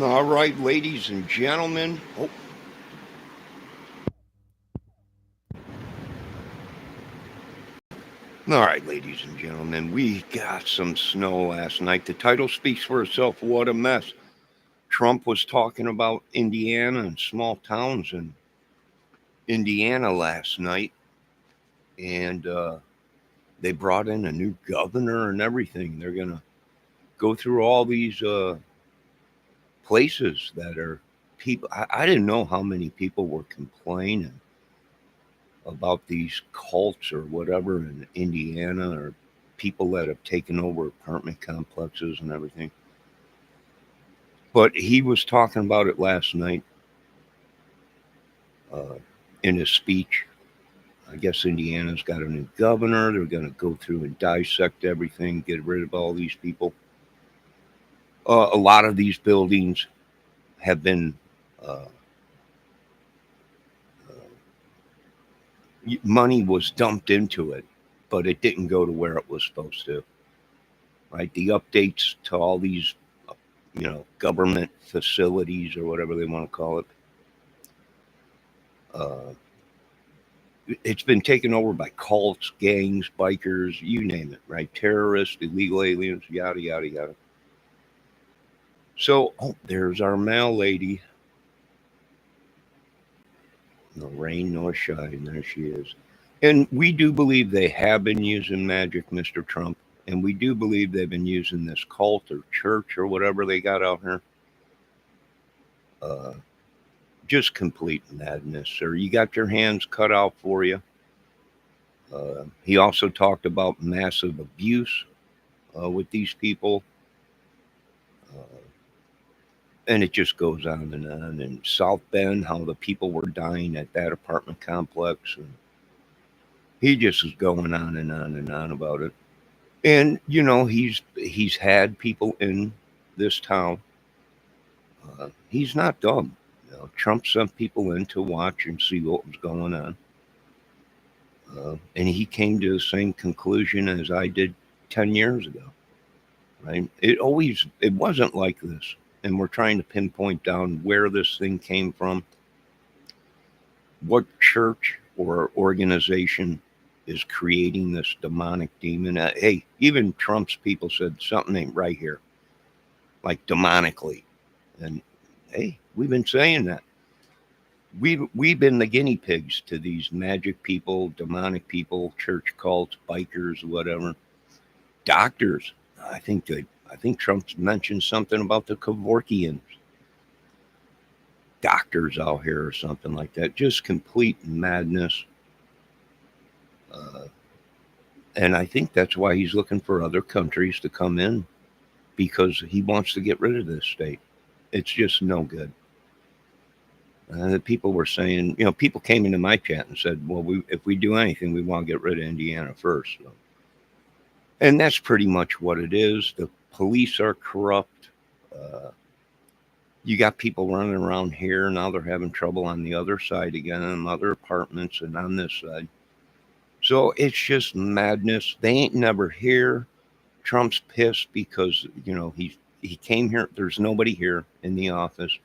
All right, ladies and gentlemen. All right, ladies and gentlemen. We got some snow last night. The title speaks for itself. What a mess. Trump was talking about Indiana and small towns in Indiana last night, and they brought in a new governor and everything. They're going to go through all these places that are people. I didn't know how many people were complaining about these cults or whatever in Indiana or people that have taken over apartment complexes and everything. But he was talking about it last night uh, in his speech. I guess Indiana's got a new governor. They're going to go through and dissect everything, get rid of all these people. A lot of these buildings have been uh, money was dumped into it, but it didn't go to where it was supposed to. Right, the updates to all these government facilities or whatever they want to call it. Uh, it's been taken over by cults, gangs, bikers, you name it, right? Terrorists, illegal aliens, yada, yada, yada. So, there's our mail lady. No rain nor shine. There she is. And we do believe they have been using magic, Mr. Trump. And we do believe they've been using this cult or church or whatever they got out here. Uh, just complete madness, sir. You got your hands cut out for you. He also talked about massive abuse with these people, uh, and it just goes on and on. And South Bend, how the people were dying at that apartment complex, and he just is going on and on and on about it. And he's had people in this town. He's not dumb. Trump sent people in to watch and see what was going on. And he came to the same conclusion as I did 10 years ago, right? It wasn't like this. And we're trying to pinpoint down where this thing came from, what church or organization is creating this demonic demon. Hey, even Trump's people said something ain't right here, like demonically. And hey, we've been saying that. We've been the guinea pigs to these magic people, demonic people, church cults, bikers, whatever. Doctors. I think Trump mentioned something about the Kevorkians. Doctors out here or something like that. Just complete madness. Uh, and I think that's why he's looking for other countries to come in because he wants to get rid of this state. It's just no good. The people were saying, people came into my chat and said, well, if we do anything, we want to get rid of Indiana first. So, and that's pretty much what it is. The police are corrupt. Uh, you got people running around here. Now they're having trouble on the other side again, in other apartments and on this side. So it's just madness. They ain't never here. Trump's pissed because, he came here. There's nobody here in the office.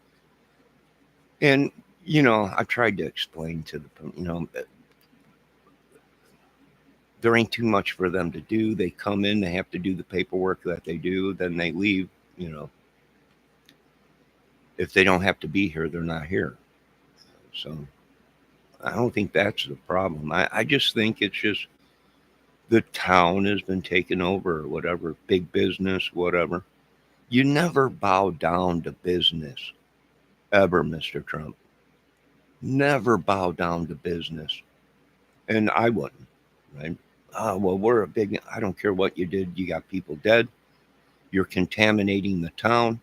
And, I tried to explain to there ain't too much for them to do. They come in, they have to do the paperwork that they do, then they leave. You know, if they don't have to be here, they're not here. So I don't think that's the problem. I just think it's just the town has been taken over or whatever, big business, whatever. You never bow down to business, ever, Mr. Trump. Never bow down to business. And I wouldn't, right? Well, we're a big, I don't care what you did. You got people dead. You're contaminating the town,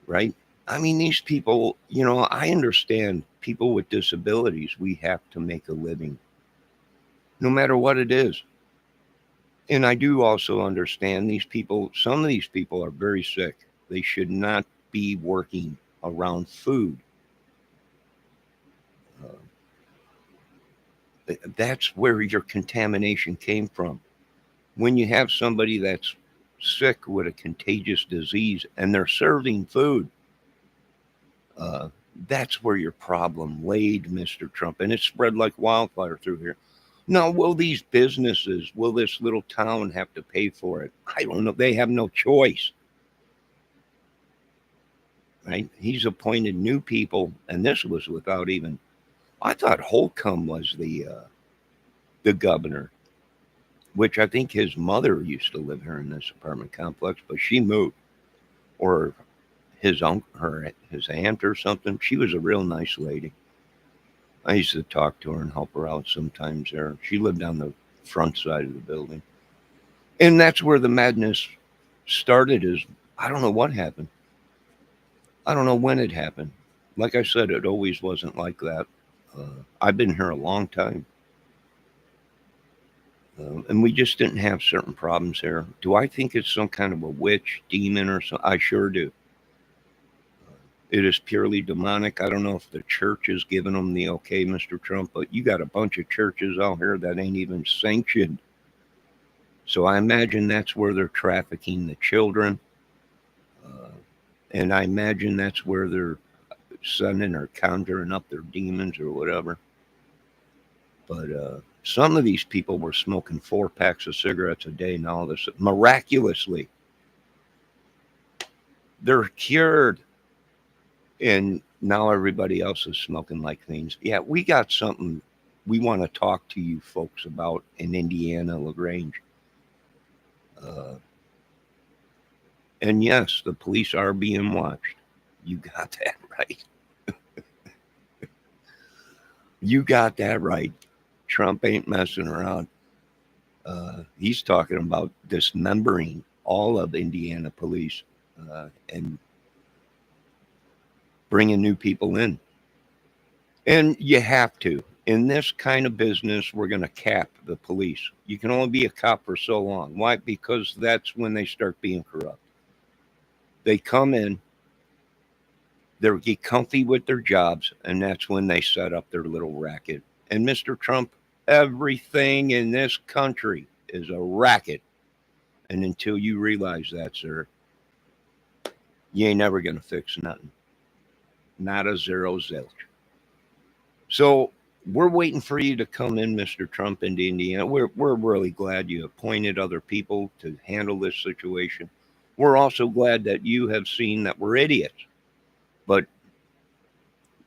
right? I mean, these people, I understand people with disabilities, we have to make a living, no matter what it is. And I do also understand these people, some of these people are very sick. They should not be working around food. That's where your contamination came from. When you have somebody that's sick with a contagious disease and they're serving food. Uh, that's where your problem laid, Mr. Trump. And it spread like wildfire through here. Now, will these businesses, will this little town have to pay for it? I don't know. They have no choice. Right? He's appointed new people, and this was without even. I thought Holcomb was the governor, which I think his mother used to live here in this apartment complex, but she moved, or his uncle, his aunt or something. She was a real nice lady. I used to talk to her and help her out sometimes there. She lived on the front side of the building. And that's where the madness started is I don't know what happened. I don't know when it happened. Like I said, it always wasn't like that. I've been here a long time. And we just didn't have certain problems here. Do I think it's some kind of a witch, demon, or something? I sure do. It is purely demonic. I don't know if the church is giving them the okay, Mr. Trump, but you got a bunch of churches out here that ain't even sanctioned. So I imagine that's where they're trafficking the children. And I imagine that's where they're sending or conjuring up their demons or whatever. But some of these people were smoking 4 packs of cigarettes a day, and all this miraculously they're cured. And now everybody else is smoking like things. Yeah, we got something we want to talk to you folks about in Indiana, LaGrange. And yes, the police are being watched. You got that right. You got that right. Trump ain't messing around. He's talking about dismembering all of Indiana police and bringing new people in. And you have to. In this kind of business, we're going to cap the police. You can only be a cop for so long. Why? Because that's when they start being corrupt. They come in, they get comfy with their jobs, and that's when they set up their little racket. And Mr. Trump, everything in this country is a racket. And until you realize that, sir, you ain't never going to fix nothing. Not a zero zilch. So we're waiting for you to come in, Mr. Trump, into Indiana. We're really glad you appointed other people to handle this situation. We're also glad that you have seen that we're idiots. But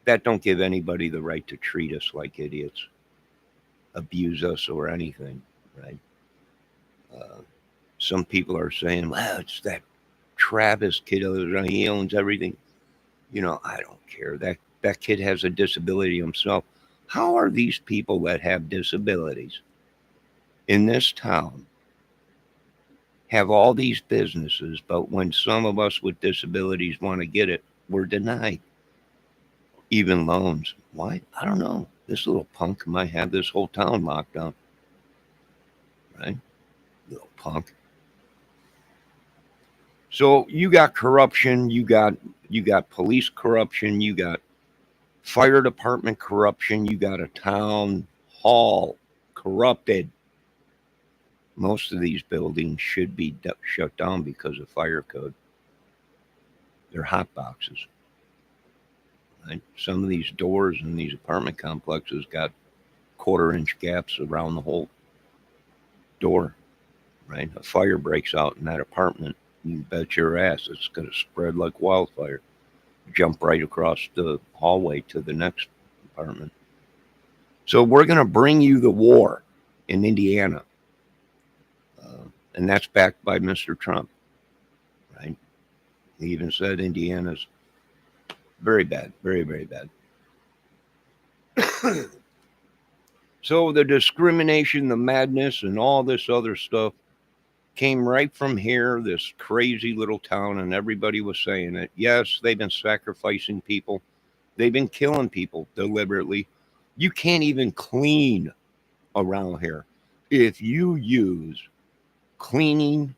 that don't give anybody the right to treat us like idiots, abuse us, or anything, right? Some people are saying, well, it's that Travis kid, he owns everything. I don't care. That kid has a disability himself. How are these people that have disabilities in this town have all these businesses, but when some of us with disabilities want to get it, we're denied? Even loans. Why? I don't know. This little punk might have this whole town locked down. Right? Little punk. So you got corruption, you got police corruption, you got fire department corruption, you got a town hall corrupted. Most of these buildings should be shut down because of fire code. They're hot boxes. Right? Some of these doors in these apartment complexes got 1/4-inch gaps around the whole door. Right? A fire breaks out in that apartment, you bet your ass it's going to spread like wildfire. Jump right across the hallway to the next apartment. So we're going to bring you the war in Indiana. And that's backed by Mr. Trump. Right? He even said Indiana's very bad, very, very bad. So the discrimination, the madness, and all this other stuff came right from here, this crazy little town, and everybody was saying it. Yes, they've been sacrificing people. They've been killing people deliberately. You can't even clean around here. If you use cleaning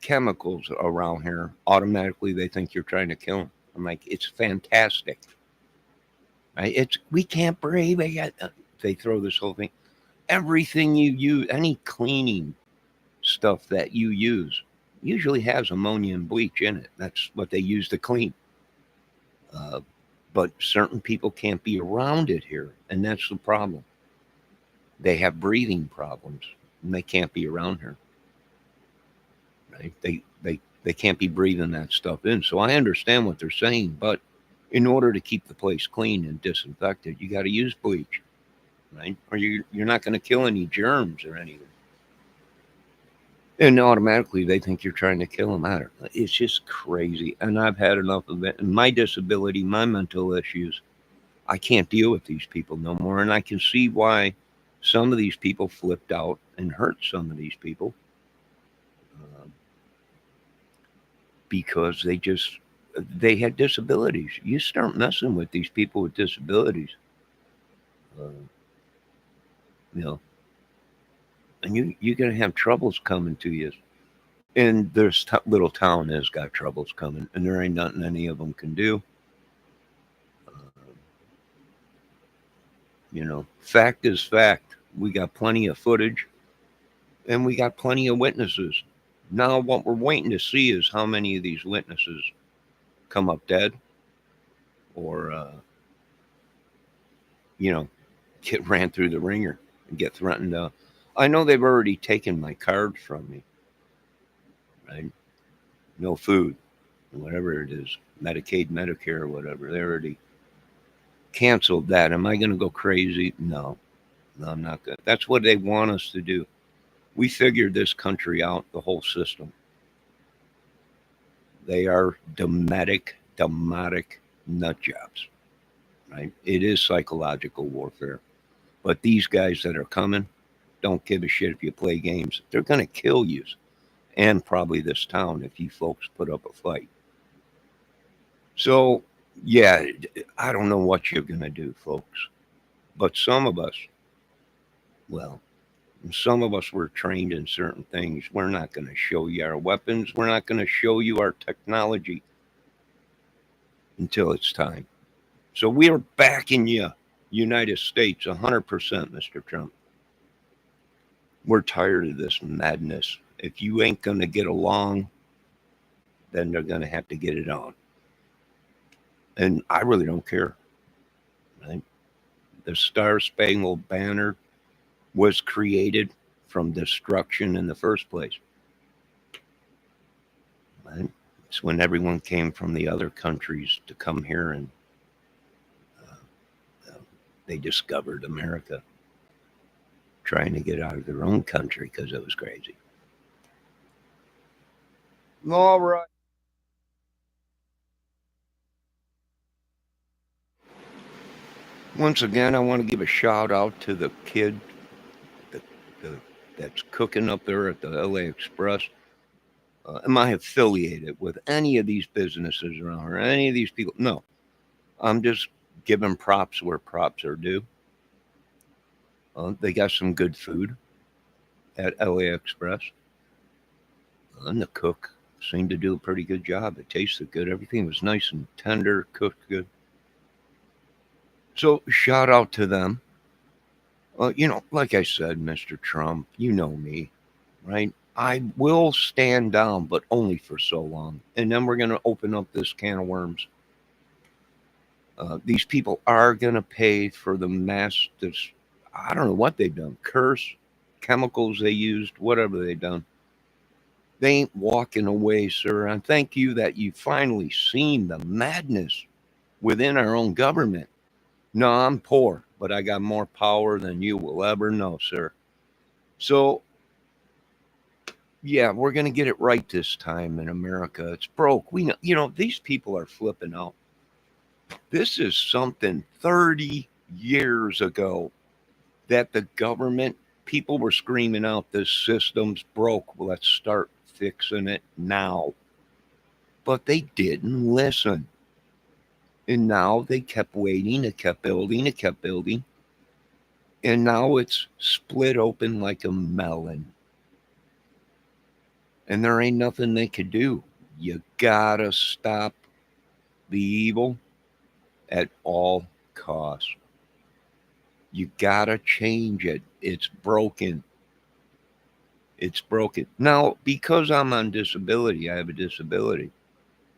chemicals around here, automatically they think you're trying to kill them. I'm like, it's fantastic. Right? We can't breathe. They throw this whole thing. Everything you use, any cleaning stuff that you use, usually has ammonia and bleach in it. That's what they use to clean. Uh, but certain people can't be around it here, and that's the problem. They have breathing problems, and they can't be around here. Right? They can't be breathing that stuff in. So I understand what they're saying, but in order to keep the place clean and disinfected, you got to use bleach, right? Or you're not going to kill any germs or anything. And automatically they think you're trying to kill them out. It's just crazy. And I've had enough of it. And my disability, my mental issues, I can't deal with these people no more. And I can see why some of these people flipped out and hurt some of these people, uh, because they had disabilities. You start messing with these people with disabilities, uh, you know, and you're gonna have troubles coming to you. And this little town has got troubles coming, and there ain't nothing any of them can do. Uh, fact is fact. We got plenty of footage, and we got plenty of witnesses. Now, what we're waiting to see is how many of these witnesses come up dead, or you know, get ran through the ringer and get threatened. I know they've already taken my card from me, right? No food, whatever it is, Medicaid, Medicare, whatever. They already canceled that. Am I going to go crazy? No, no, I'm not going. That's what they want us to do. We figured this country out, the whole system. They are demotic nut jobs, right? It is psychological warfare. But these guys that are coming don't give a shit if you play games. They're going to kill you, and probably this town if you folks put up a fight. So, yeah, I don't know what you're going to do, folks. But some of us, well, some of us were trained in certain things. We're not going to show you our weapons. We're not going to show you our technology until it's time. So we are backing you, United States, 100%, Mr. Trump. We're tired of this madness. If you ain't going to get along, then they're going to have to get it on. And I really don't care. Right? The Star Spangled Banner was created from destruction in the first place. Right? It's when everyone came from the other countries to come here, and uh, they discovered America, trying to get out of their own country because it was crazy. All right. Once again, I want to give a shout out to the kid that, the, that's cooking up there at the LA Express. Am I affiliated with any of these businesses around here? Any of these people? No. I'm just giving props where props are due. They got some good food at LA Express. And the cook seemed to do a pretty good job. It tasted good. Everything was nice and tender, cooked good. So shout out to them. Like I said, Mr. Trump, you know me, right? I will stand down, but only for so long. And then we're going to open up this can of worms. These people are going to pay for the mass. I don't know what they've done. Curse, chemicals they used, whatever they've done. They ain't walking away, sir. And thank you that you finally seen the madness within our own government. No, I'm poor, but I got more power than you will ever know, sir. So, yeah, we're going to get it right this time in America. It's broke. We know, these people are flipping out. This is something 30 years ago that the government, people were screaming out, this system's broke. Well, let's start fixing it now. But they didn't listen. And now they kept waiting, it kept building, it kept building. And now it's split open like a melon. And there ain't nothing they could do. You gotta stop the evil at all costs. You gotta change it. It's broken. It's broken. Now, because I'm on disability, I have a disability.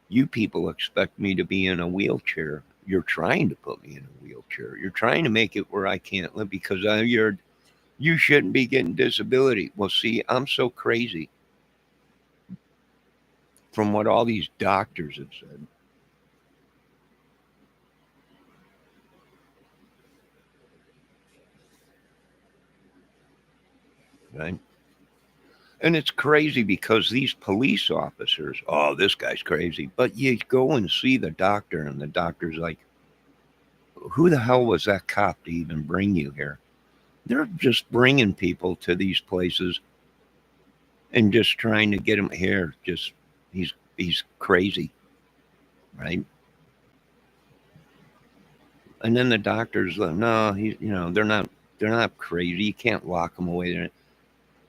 You people expect me to be in a wheelchair. You're trying to put me in a wheelchair. You're trying to make it where I can't live because you shouldn't be getting disability. Well, see, I'm so crazy from what all these doctors have said. Right? And it's crazy because these police officers, oh, this guy's crazy. But you go and see the doctor, and the doctor's like, who the hell was that cop to even bring you here? They're just bringing people to these places and just trying to get him here. Just he's crazy, right? And then the doctors, no, they're not crazy. You can't lock them away.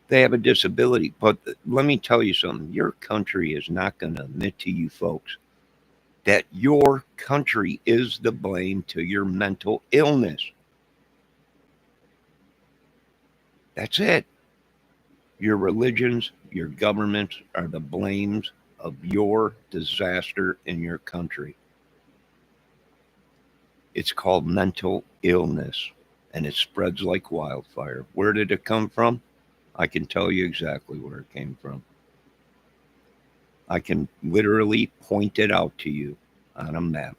They have a disability. But let me tell you something. Your country is not going to admit to you folks that your country is the blame to your mental illness. That's it. Your religions, your governments are the blames of your disaster in your country. It's called mental illness and it spreads like wildfire. Where did it come from? I can tell you exactly where it came from. I can literally point it out to you on a map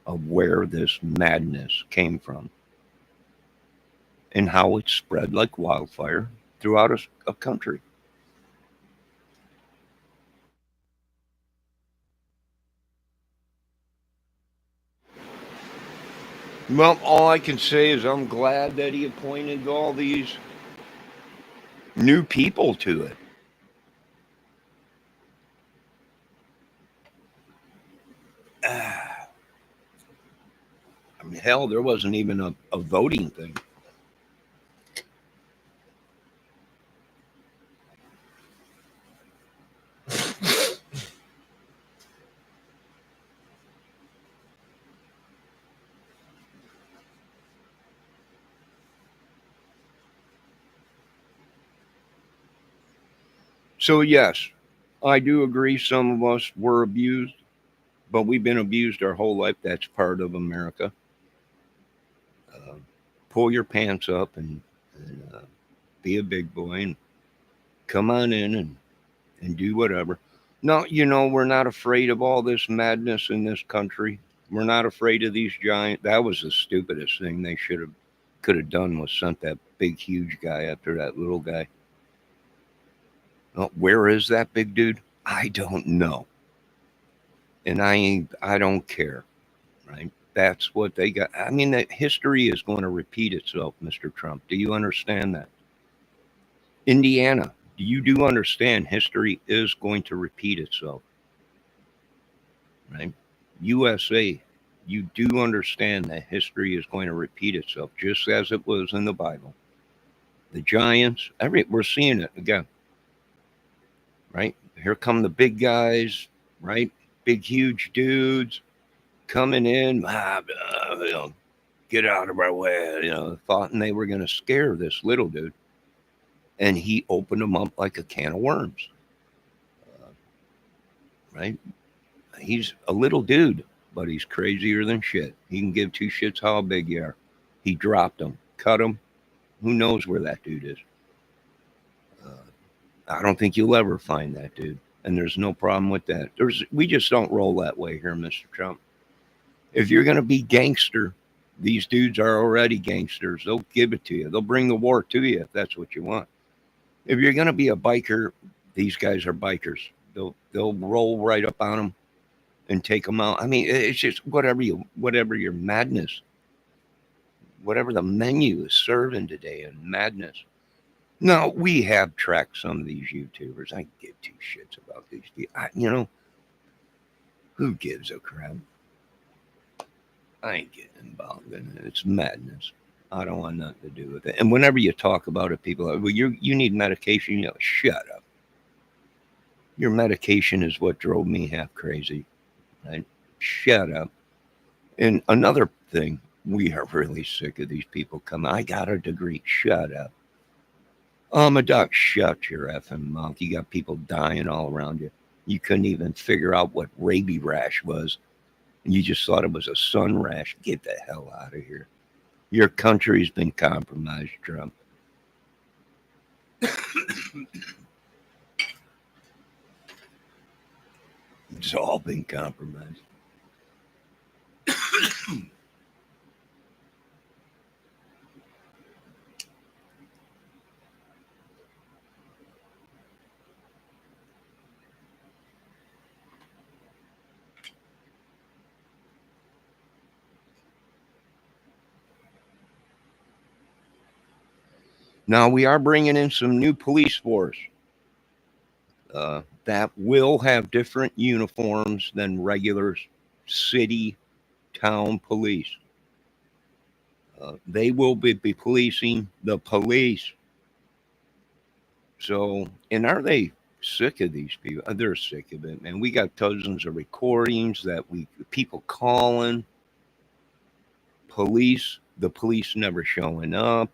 of where this madness came from and how it spread like wildfire throughout a country. Well, all I can say is I'm glad that he appointed all these new people to it. I mean, hell, there wasn't even a voting thing. So, yes, I do agree some of us were abused, but we've been abused our whole life. That's part of America. Uh, Pull your pants up and be a big boy and come on in and do whatever. No, we're not afraid of all this madness in this country. We're not afraid of these giant. That was the stupidest thing they could have done was sent that big, huge guy after that little guy. Where is that big dude? I don't know, and I don't care. Right? That's what they got. I mean, that history is going to repeat itself, Mr. Trump. Do you understand that? Indiana, you do understand history is going to repeat itself, right? USA, you do understand that history is going to repeat itself just as it was in the Bible. The giants, we're seeing it again, right? Here come the big guys, right? Big, huge dudes coming in, get out of our way, thought they were going to scare this little dude. And he opened them up like a can of worms, right? He's a little dude, but he's crazier than shit. He can give two shits how big you are. He dropped him, cut him. Who knows where that dude is? Uh, I don't think you'll ever find that dude. And there's no problem with that. We just don't roll that way here, Mr. Trump. If you're going to be gangster, these dudes are already gangsters. They'll give it to you. They'll bring the war to you if that's what you want. If you're going to be a biker, these guys are bikers. They'll roll right up on them and take them out. I mean, it's just whatever your madness, whatever the menu is serving today in madness. No, we have tracked some of these YouTubers. I give two shits about these people. Who gives a crap? I ain't getting involved in it. It's madness. I don't want nothing to do with it. And whenever you talk about it, people are, well, you need medication. Shut up. Your medication is what drove me half crazy. Right? Shut up. And another thing, we are really sick of these people coming. I got a degree. Shut up. A duck, shut your effing mouth. You got people dying all around you. You couldn't even figure out what rabies rash was. You just thought it was a sun rash. Get the hell out of here. Your country's been compromised, Trump. It's all been compromised. Now we are bringing in some new police force that will have different uniforms than regular city town police. They will be policing the police. So, and are they sick of these people? They're sick of it, man. We got dozens of recordings that people calling police, the police never showing up,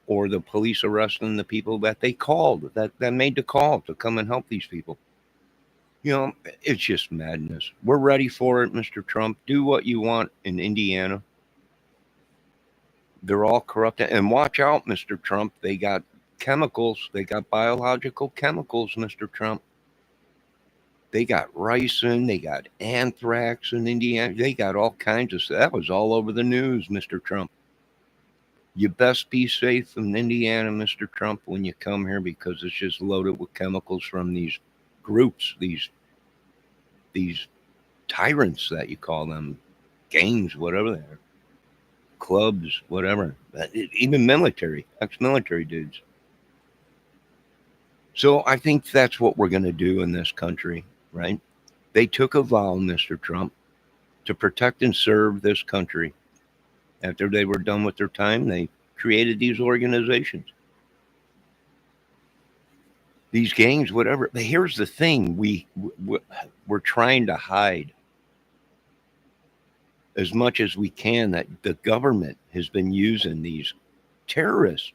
or the police arresting the people that they called, that made the call to come and help these people. You know, it's just madness. We're ready for it, Mr. Trump. Do what you want in Indiana. They're all corrupt. And watch out, Mr. Trump. They got chemicals. They got biological chemicals, Mr. Trump. They got ricin. They got anthrax in Indiana. They got all kinds of stuff. That was all over the news, Mr. Trump. You best be safe in Indiana, Mr. Trump, when you come here because it's just loaded with chemicals from these groups, these tyrants that you call them, gangs, whatever they are, clubs, whatever, even military, ex-military dudes. So I think that's what we're going to do in this country, right? They took a vow, Mr. Trump, to protect and serve this country. After they were done with their time, they created these organizations, these gangs, whatever. But here's the thing: we're trying to hide as much as we can that the government has been using these terrorists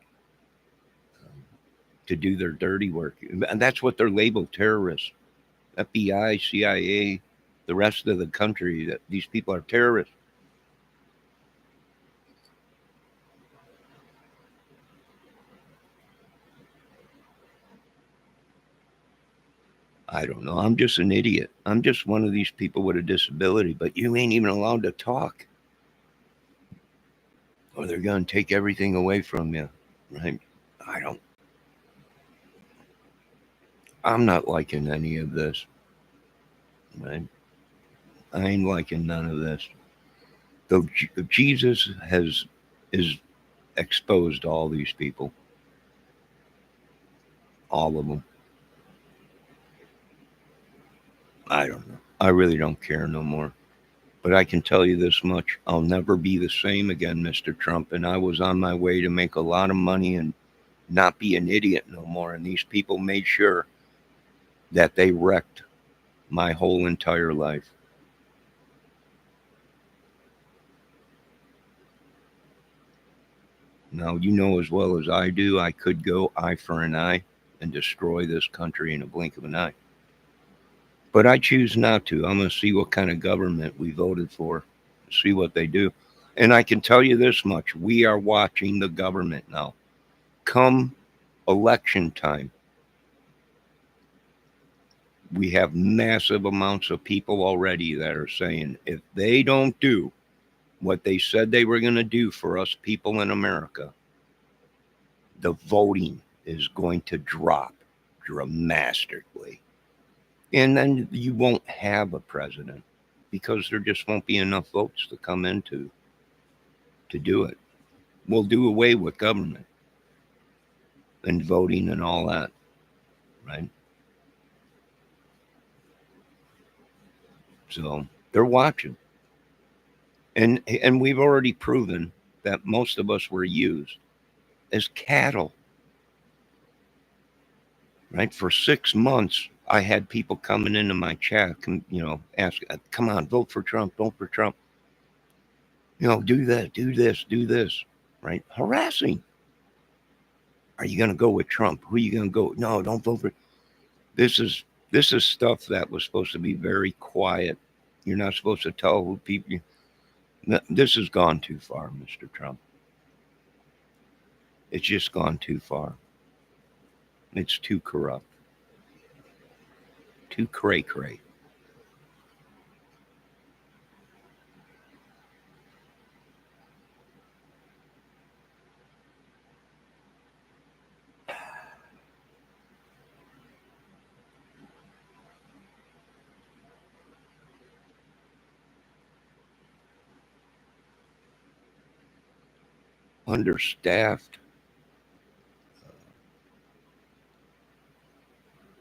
to do their dirty work, and that's what they're labeled, terrorists. FBI, CIA, the rest of the country, that these people are terrorists. I don't know. I'm just an idiot. I'm just one of these people with a disability, but you ain't even allowed to talk, or they're going to take everything away from you, right? I don't, I'm not liking any of this, right? I ain't liking none of this. Though Jesus is exposed all these people, all of them. I don't know. I really don't care no more. But I can tell you this much: I'll never be the same again, Mr. Trump. And I was on my way to make a lot of money and not be an idiot no more. And these people made sure that they wrecked my whole entire life. Now, you know as well as I do, I could go eye for an eye and destroy this country in a blink of an eye. But I choose not to. I'm going to see what kind of government we voted for, see what they do. And I can tell you this much: we are watching the government now. Come election time, we have massive amounts of people already that are saying if they don't do what they said they were going to do for us people in America, the voting is going to drop dramatically. And then you won't have a president because there just won't be enough votes to come into to do it. We'll do away with government and voting and all that, right? So they're watching. And we've already proven that most of us were used as cattle, right? For 6 months, I had people coming into my chat, ask, come on, vote for Trump, vote for Trump. Do that, do this, right? Harassing. Are you going to go with Trump? Who are you going to go? No, don't vote for. This is this is stuff that was supposed to be very quiet. You're not supposed to tell who people. This has gone too far, Mr. Trump. It's just gone too far. It's too corrupt, too cray cray. Understaffed.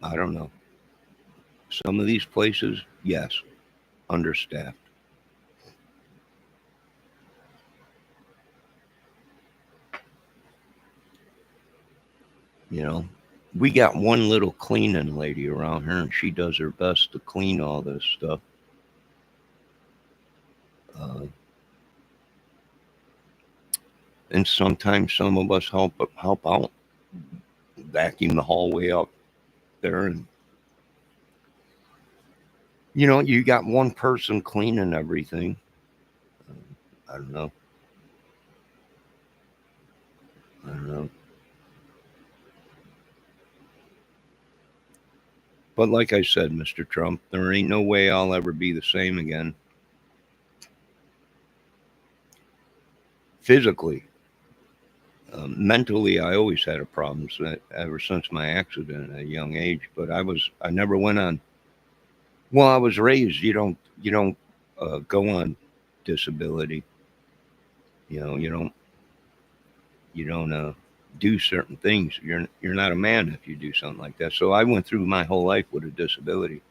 I don't know. Some of these places, yes, understaffed. You know, we got one little cleaning lady around here, and she does her best to clean all this stuff. Uh, and sometimes some of us help out, vacuum the hallway up there, and you got one person cleaning everything. I don't know. I don't know. But like I said, Mr. Trump, there ain't no way I'll ever be the same again. Physically, mentally, I always had a problem ever since my accident at a young age. But I never went on. Well, I was raised. You don't go on disability. You don't do certain things. You're not a man if you do something like that. So I went through my whole life with a disability,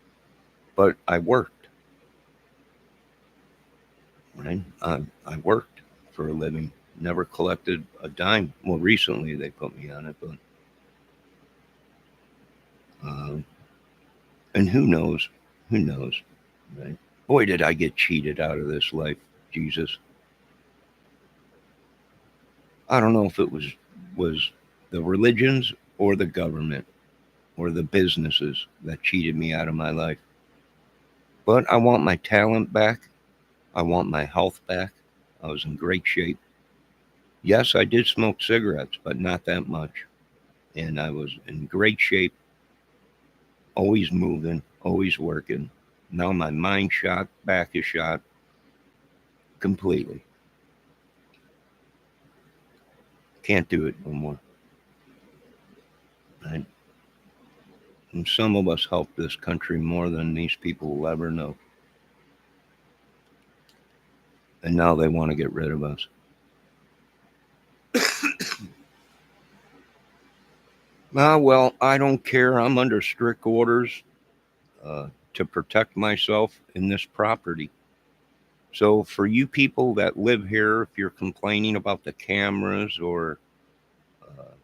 but I worked. Right? I worked for a living. Never collected a dime. Well, recently they put me on it, but uh, and who knows? Who knows? Right? Boy, did I get cheated out of this life, Jesus. I don't know if it was the religions or the government or the businesses that cheated me out of my life. But I want my talent back. I want my health back. I was in great shape. Yes, I did smoke cigarettes, but not that much. And I was in great shape, always moving, always working. Now my mind shot, back is shot completely. Can't do it no more. Right? And some of us help this country more than these people will ever know. And now they want to get rid of us. Ah, well, I don't care. I'm under strict orders to protect myself in this property. So, for you people that live here, if you're complaining about the cameras or uh,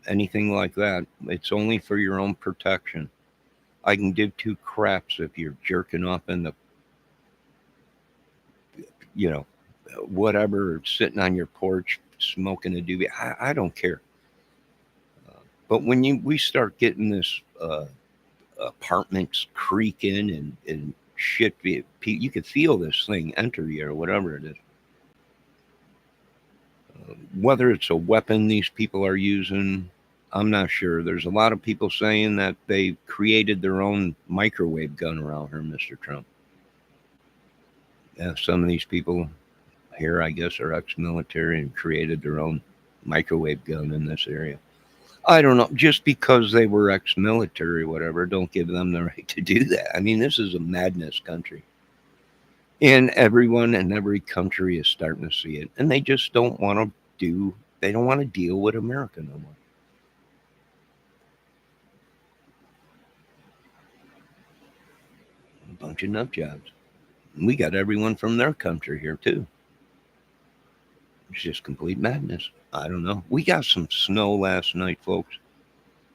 anything like that, it's only for your own protection. I can give two craps if you're jerking off in the, you know, whatever, sitting on your porch smoking a doobie. I don't care. But when we start getting this apartments creaking and shit, you could feel this thing enter you or whatever it is. Whether it's a weapon these people are using, I'm not sure. There's a lot of people saying that they created their own microwave gun around here, Mr. Trump. Yeah, some of these people here, I guess, are ex-military and created their own microwave gun in this area. I don't know. Just because they were ex-military, or whatever, don't give them the right to do that. I mean, this is a madness country, and everyone in every country is starting to see it, and they just don't want to do. They don't want to deal with America no more. A bunch of nut jobs. We got everyone from their country here too. It's just complete madness. I don't know. We got some snow last night, folks.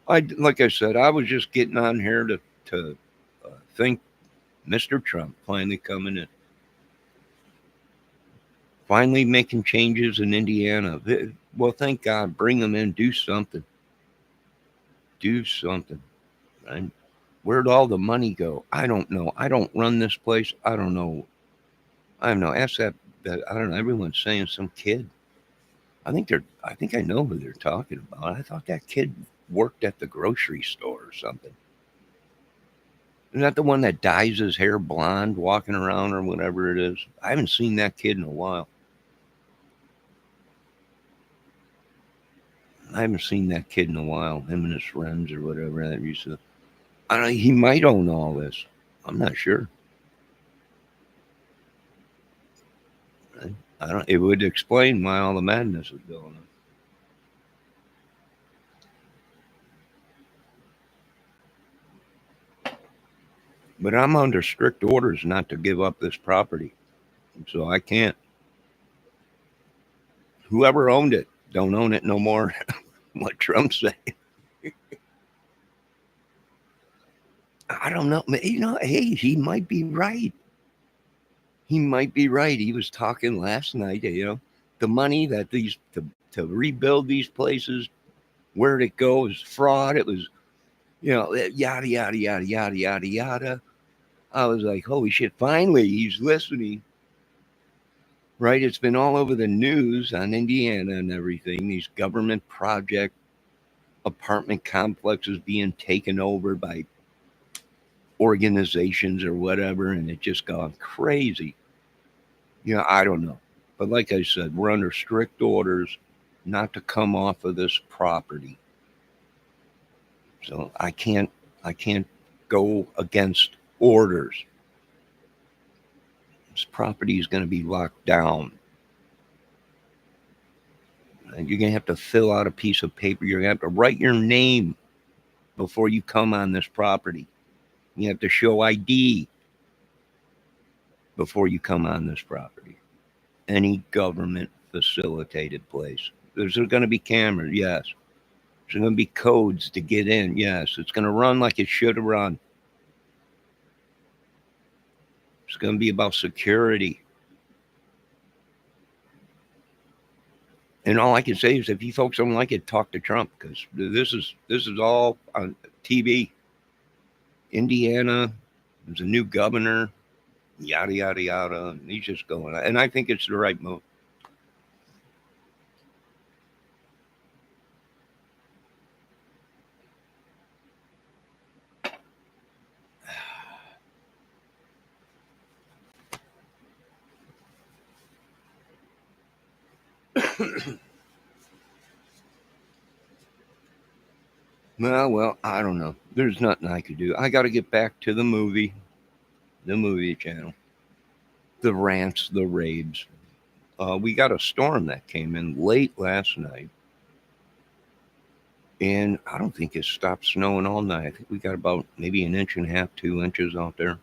Like I said, I was just getting on here to thank Mr. Trump finally coming in. Finally making changes in Indiana. Well, thank God, bring them in, do something. Do something. And where'd all the money go? I don't know. I don't run this place. I don't know. I don't know. Ask that I don't know. Everyone's saying some kid. I think I know who they're talking about. I thought that kid worked at the grocery store or something. Isn't that the one that dyes his hair blonde walking around or whatever it is? I haven't seen that kid in a while. I haven't seen that kid in a while. Him and his friends or whatever that used to. I don't. He might own all this. I'm not sure. I don't. It would explain why all the madness is going on. But I'm under strict orders not to give up this property, so I can't. Whoever owned it, don't own it no more. What Trump said. I don't know. Hey, he might be right. He might be right. He was talking last night. The money that these to rebuild these places, where'd it go? It was fraud. It was, yada yada yada yada yada yada. I was like, holy shit! Finally, he's listening. Right? It's been all over the news on Indiana and everything. These government project apartment complexes being taken over by organizations or whatever, and it just gone crazy. I don't know. But like I said, we're under strict orders not to come off of this property. So I can't go against orders. This property is going to be locked down. And you're going to have to fill out a piece of paper. You're going to have to write your name before you come on this property. You have to show ID before you come on this property. Any government facilitated place. There's going to be cameras, yes. There's going to be codes to get in, yes. It's going to run like it should have run. It's going to be about security. And all I can say is, if you folks don't like it, talk to Trump, because this is all on TV. Indiana, there's a new governor, yada yada yada. And he's just going, and I think it's the right move. Well, I don't know. There's nothing I could do. I got to get back to the movie channel, the rants, the raves. We got a storm that came in late last night, and I don't think it stopped snowing all night. I think we got about maybe an inch and a half, 2 inches out there,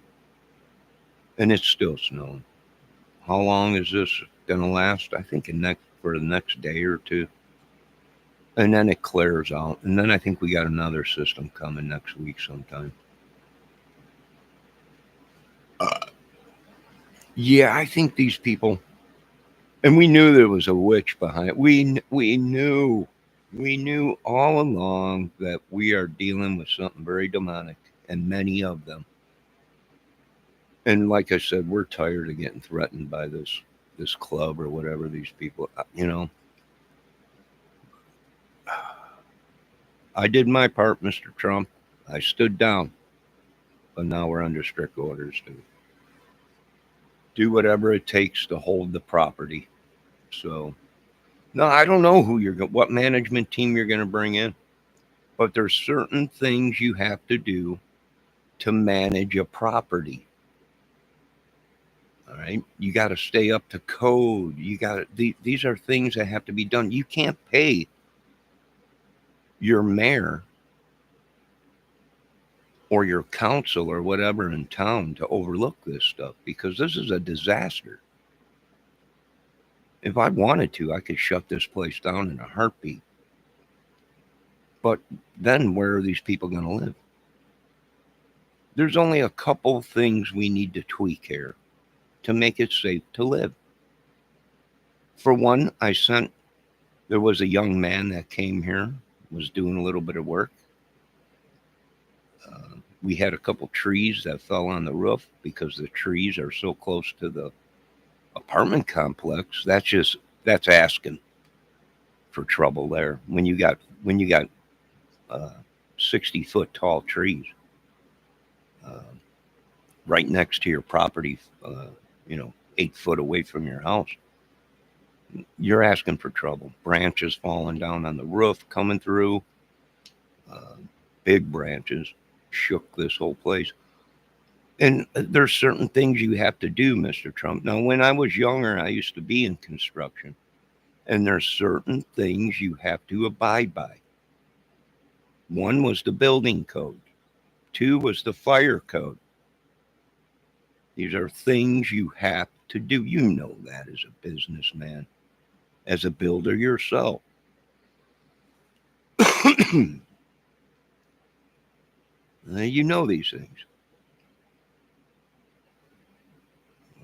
and it's still snowing. How long is this gonna last? I think for the next day or two, and then it clears out, and then I think we got another system coming next week sometime. Yeah, I think these people, and we knew there was a witch behind it. We knew all along that we are dealing with something very demonic, and many of them. And like I said, we're tired of getting threatened by this club or whatever these people. I did my part, Mr. Trump. I stood down, but now we're under strict orders to do whatever it takes to hold the property. So, no, I don't know what management team you're going to bring in, but there's certain things you have to do to manage a property. All right, you got to stay up to code. These are things that have to be done. You can't pay your mayor or your council or whatever in town to overlook this stuff, because this is a disaster. If I wanted to, I could shut this place down in a heartbeat. But then where are these people going to live? There's only a couple things we need to tweak here to make it safe to live. For one, there was a young man that came here, was doing a little bit of work. We had a couple trees that fell on the roof because the trees are so close to the apartment complex. That's asking for trouble there when you got 60-foot tall trees uh, right next to your property, 8 foot away from your house. You're asking for trouble. Branches falling down on the roof, coming through, uh, big branches, shook this whole place. And there's certain things you have to do, Mr. Trump. Now, when I was younger, I used to be in construction, and there's certain things you have to abide by. One was the building code. Two was the fire code. These are things you have to do. You know that as a businessman, as a builder yourself. You know these things.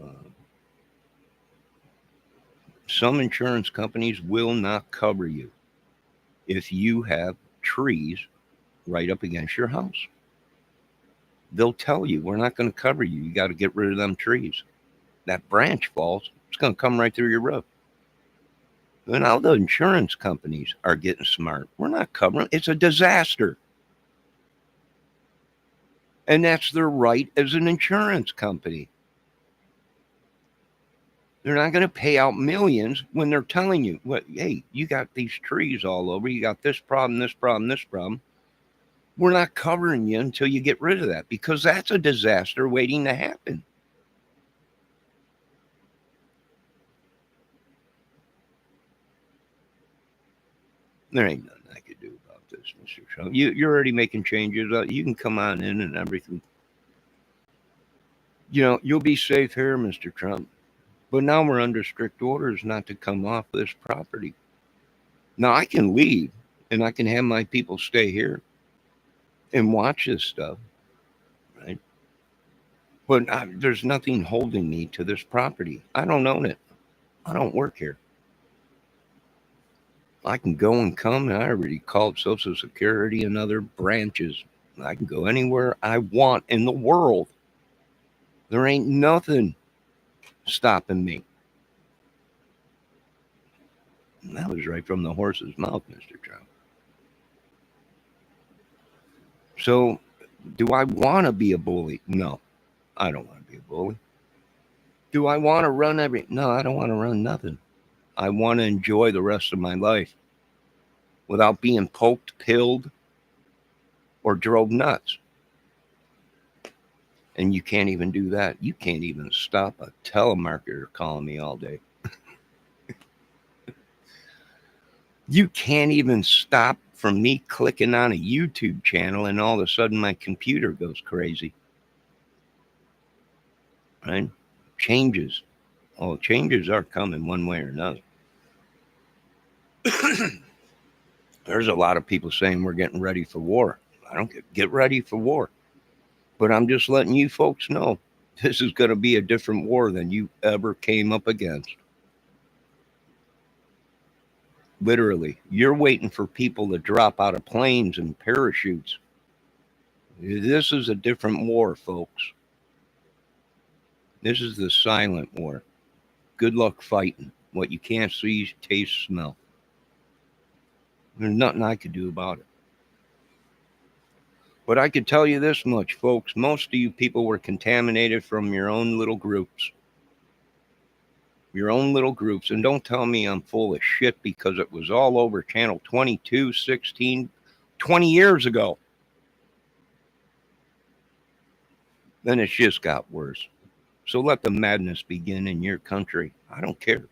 Uh, some insurance companies will not cover you if you have trees right up against your house. They'll tell you, we're not going to cover you. You got to get rid of them trees. That branch falls, it's going to come right through your roof. And now the insurance companies are getting smart. We're not covering. It's a disaster. And that's their right as an insurance company. They're not going to pay out millions when they're telling you, hey, you got these trees all over. You got this problem, this problem, this problem. We're not covering you until you get rid of that, because that's a disaster waiting to happen. There ain't nothing I could do about this, Mr. Trump. You're already making changes. You can come on in and everything. You'll be safe here, Mr. Trump. But now we're under strict orders not to come off this property. Now I can leave and I can have my people stay here and watch this stuff, right? But there's nothing holding me to this property. I don't own it. I don't work here. I can go and come, and I already called Social Security and other branches. I can go anywhere I want in the world. There ain't nothing stopping me. And that was right from the horse's mouth, Mr. Trump. So, do I want to be a bully? No, I don't want to be a bully. Do I want to run No, I don't want to run nothing. I want to enjoy the rest of my life without being poked, pilled, or drove nuts. And you can't even do that. You can't even stop a telemarketer calling me all day. You can't even stop from me clicking on a YouTube channel and all of a sudden my computer goes crazy. Right? Changes. Oh, changes are coming one way or another. There's a lot of people saying we're getting ready for war. I don't get ready for war. But I'm just letting you folks know this is going to be a different war than you ever came up against. Literally, you're waiting for people to drop out of planes and parachutes. This is a different war, folks. This is the silent war. Good luck fighting what you can't see, taste, smell. There's nothing I could do about it. But I could tell you this much, folks. Most of you people were contaminated from your own little groups. Your own little groups. And don't tell me I'm full of shit, because it was all over channel 22, 16, 20 years ago. Then it's just got worse. So let the madness begin in your country. I don't care.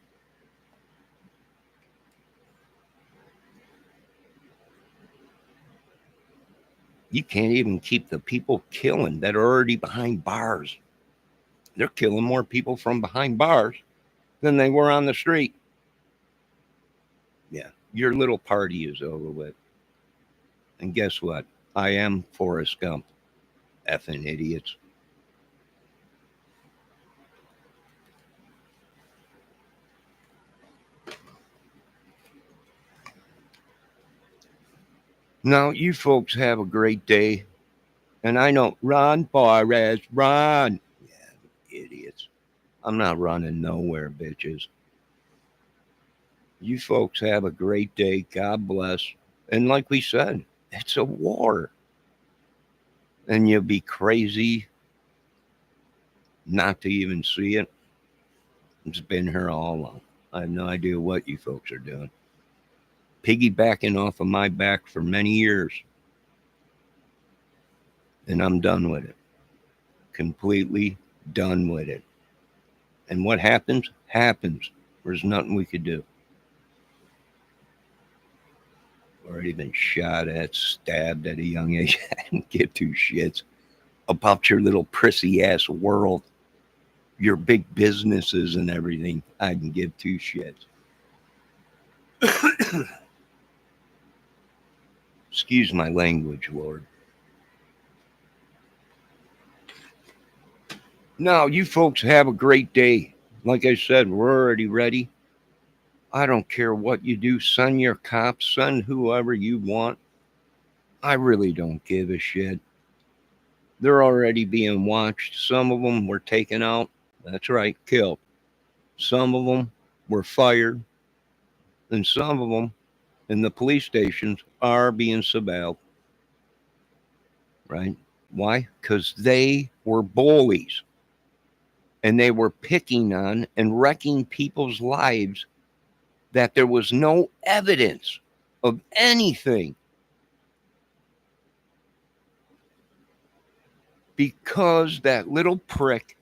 You can't even keep the people killing that are already behind bars. They're killing more people from behind bars than they were on the street. Yeah, your little party is over with. And guess what? I am Forrest Gump. Effing idiots. Now, you folks have a great day. And I know, run, Forrest, run. Yeah, idiots. I'm not running nowhere, bitches. You folks have a great day. God bless. And like we said, it's a war. And you'll be crazy not to even see it. It's been here all along. I have no idea what you folks are doing. Piggybacking off of my back for many years. And I'm done with it. Completely done with it. And what happens, happens. There's nothing we could do. Already been shot at, stabbed at a young age. I didn't give two shits about your little prissy ass world, your big businesses and everything. I can give two shits. Excuse my language, Lord. Now, you folks have a great day. Like I said, we're already ready. I don't care what you do. Send your cops, send whoever you want. I really don't give a shit. They're already being watched. Some of them were taken out. That's right, killed. Some of them were fired. And some of them in the police stations are being surveilled. Right? Why? Because they were bullies. And they were picking on and wrecking people's lives that there was no evidence of anything. Because that little prick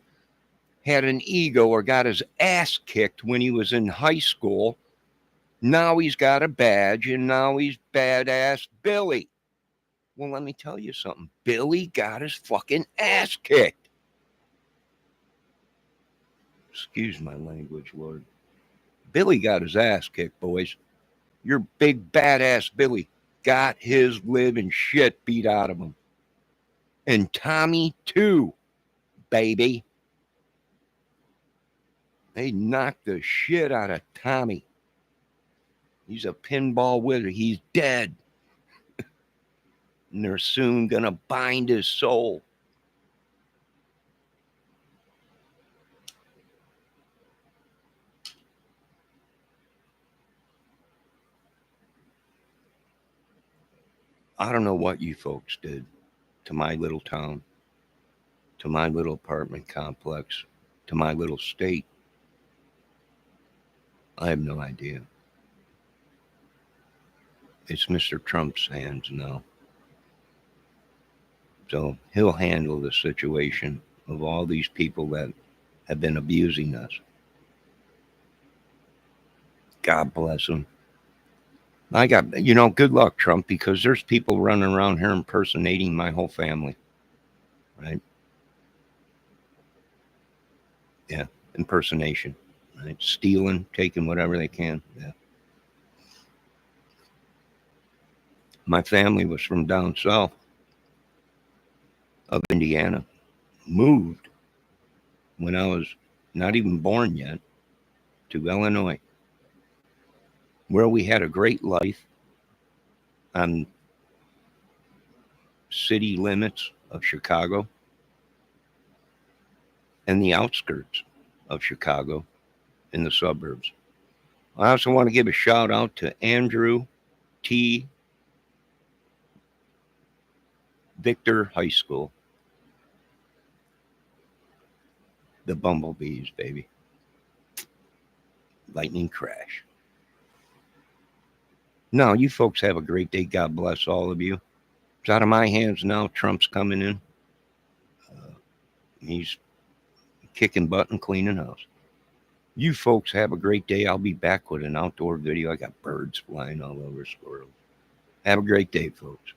had an ego or got his ass kicked when he was in high school. Now he's got a badge and now he's badass Billy. Well, let me tell you something. Billy got his fucking ass kicked. Excuse my language, Lord. Billy got his ass kicked, boys. Your big badass Billy got his living shit beat out of him. And Tommy, too, baby. They knocked the shit out of Tommy. He's a pinball wizard. He's dead. And they're soon going to bind his soul. I don't know what you folks did to my little town, to my little apartment complex, to my little state. I have no idea. It's Mr. Trump's hands now. So he'll handle the situation of all these people that have been abusing us. God bless him. I got, good luck, Trump, because there's people running around here impersonating my whole family. Right? Yeah, impersonation. Right? Stealing, taking whatever they can. Yeah. My family was from down south of Indiana, moved when I was not even born yet to Illinois, where we had a great life on city limits of Chicago and the outskirts of Chicago in the suburbs. I also want to give a shout out to Andrew T. Victor High School. The Bumblebees, baby. Lightning crash. No, you folks have a great day. God bless all of you. It's out of my hands now. Trump's coming in. He's kicking butt and cleaning house. You folks have a great day. I'll be back with an outdoor video. I got birds flying all over, squirrels. Have a great day, folks.